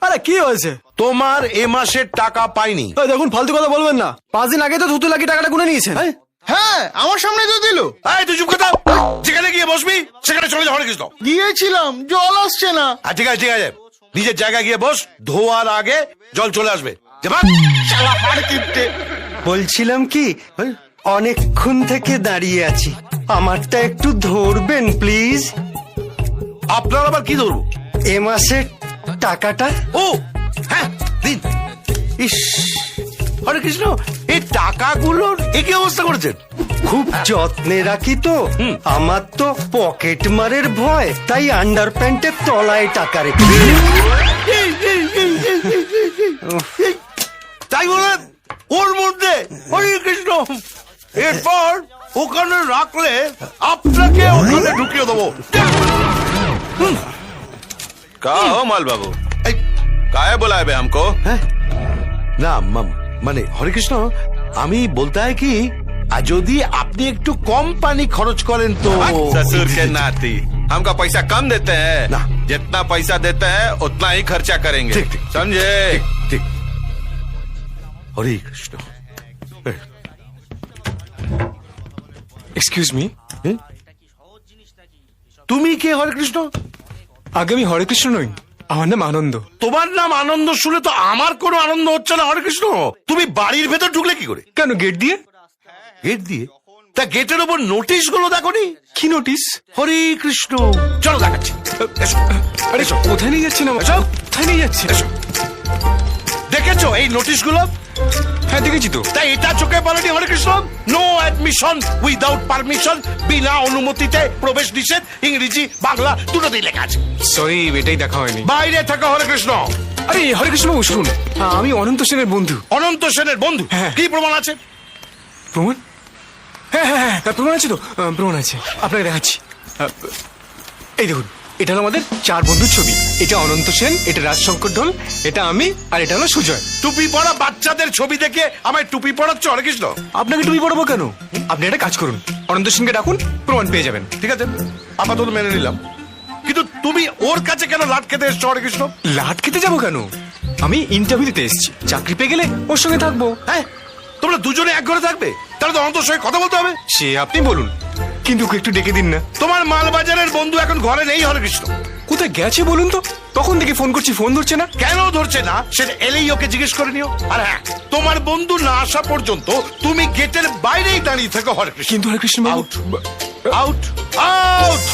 আরে কি হয়েছে? তোমার এ মাসের টাকা পাইনি। দেখুন, ফালতু কথা বলবেন না। 5 দিন আগে তো থুতু লাগি টাকাটা গুনে নিয়েছেন। হ্যাঁ, আমার সামনে তো দিল। এই তুই চুপ কথা, যেখানে গিয়ে বসবি সেখানে চলে যা হরেকৃষ্ণ। গিয়েছিলাম, জল আসছে না। ঠিক আছে ঠিক আছে, নিজের জায়গায় গিয়ে বস, ধোয়ার আগে জল চলে আসবে। শালা হাড় কিপটে। বলছিলাম কি, অনেকক্ষণ থেকে দাঁড়িয়ে আছি, আমারটা একটু ধরবেন প্লিজ। আপনার আবার কি ধরবো? এ মাসের টাকাটা। ও হ্যাঁ, দিন। ইস, হরে কৃষ্ণ, এই টাকাগুলোর একই অবস্থা করেছেন। খুব যত্নে রাখি তো, আমার তো পকেট মারের ভয়, তাই আন্ডার প্যান্টের তলায় টাকা রেখে। তাই বলে ওর মধ্যে হরে কৃষ্ণ, এরপর ওখানে রাখলে আপনাকে ওখানে ঢুকিয়ে দেবো। कहा हो माल बाबू, काहे बुलाए बे हमको? না মানে হরে কৃষ্ণ, আমি বলতে হয় কি, যদি আপনি একটু কম পানি খরচ করেন তো। ससुर के नाती हमका पैसा कम देते हैं ना। जितना पैसा देते हैं उतना ही खर्चा करेंगे, ठीक, ठीक। समझे? ঠিক। হরে কৃষ্ণ। এক্সকিউজ মি, তুমি কে হরে কৃষ্ণ? আগে আমি হরে কৃষ্ণ নই, আমার নাম আনন্দ। তোমার নাম আনন্দ শুনে তো আমার কোনো আনন্দ হচ্ছে না হরে কৃষ্ণ। তুমি বাড়ির ভেতর ঢুকলে কি করে? কেন, গেট দিয়ে? গেট দিয়ে? তা গেটের ওপর নোটিশ গুলো দেখোনি? কি নোটিশ? হরে কৃষ্ণ, চলো দেখাচ্ছি। এসো। আরে কোথায় নিয়ে যাচ্ছেন আমাকে? এসো। কোথায় নিয়ে যাচ্ছেন? এসো। দেখেছো এই নোটিশ গুলো? হ্যাঁ দেখেছি তো। তাই এটা চোখে পড়েনি Hare Krishna? No admission without permission, বিনা অনুমতিতে প্রবেশ নিষেধ, ইংরেজি বাংলা দুটোতেই লেখা আছে। সরি, এটাই দেখা হয়নি। বাইরে থাকা হরে কৃষ্ণ। আরে হরে কৃষ্ণ বাবু, শুনুন, আমি অনন্ত সেনের বন্ধু। অনন্ত সেনের বন্ধু? হ্যাঁ। কি প্রমাণ আছে? প্রমাণ? হ্যাঁ হ্যাঁ হ্যাঁ, প্রমাণ আছে তো, প্রমাণ আছে, আপনাকে দেখাচ্ছি। এই দেখুন, এটা হলো আমাদের 4 বন্ধুর ছবি। এটা অনন্ত সেন, এটা রাজশঙ্কর ঢোল, এটা আমি, আর এটা হলো সুজয়। টুপি পরা বাচ্চাদের ছবি দেখে আমায় টুপি পড়াচ্ছ হরে কৃষ্ণ? আপনাকে টুপি পড়াবো কেন? আপনি একটা কাজ করুন, অনন্ত সেনকে ডাকুন, প্রমাণ পেয়ে যাবেন। ঠিক আছে, আপাতত মেনে নিলাম, কিন্তু তুমি ওর কাছে কেন লাট খেতে এসছো হরে কৃষ্ণ? লাট খেতে যাবো কেন? আমি ইন্টারভিউ দিতে এসেছি, চাকরি পেয়ে গেলে ওর সঙ্গে থাকবো। হ্যাঁ, তোমরা দুজনে এক ঘরে থাকবে? তাহলে তো অনন্তর সঙ্গে কথা বলতে হবে। সে আপনি বলুন, কিন্তু ওকে একটু ডেকে দিন না। তোমার মালবাজারের বন্ধু এখন ঘরে নেই হরে কৃষ্ণ। কোথায় গেছে বলুন তো? তখন থেকে ফোন করছি, ফোন ধরছে না। কেন ধরছে না সেটা এলেই ওকে জিজ্ঞেস করে নিও। আর হ্যাঁ, তোমার বন্ধু না আসা পর্যন্ত তুমি গেটের বাইরেই দাঁড়িয়ে থাকো হরে কৃষ্ণ। কিন্তু হরে কৃষ্ণ বাবু, আউট আউট আউট।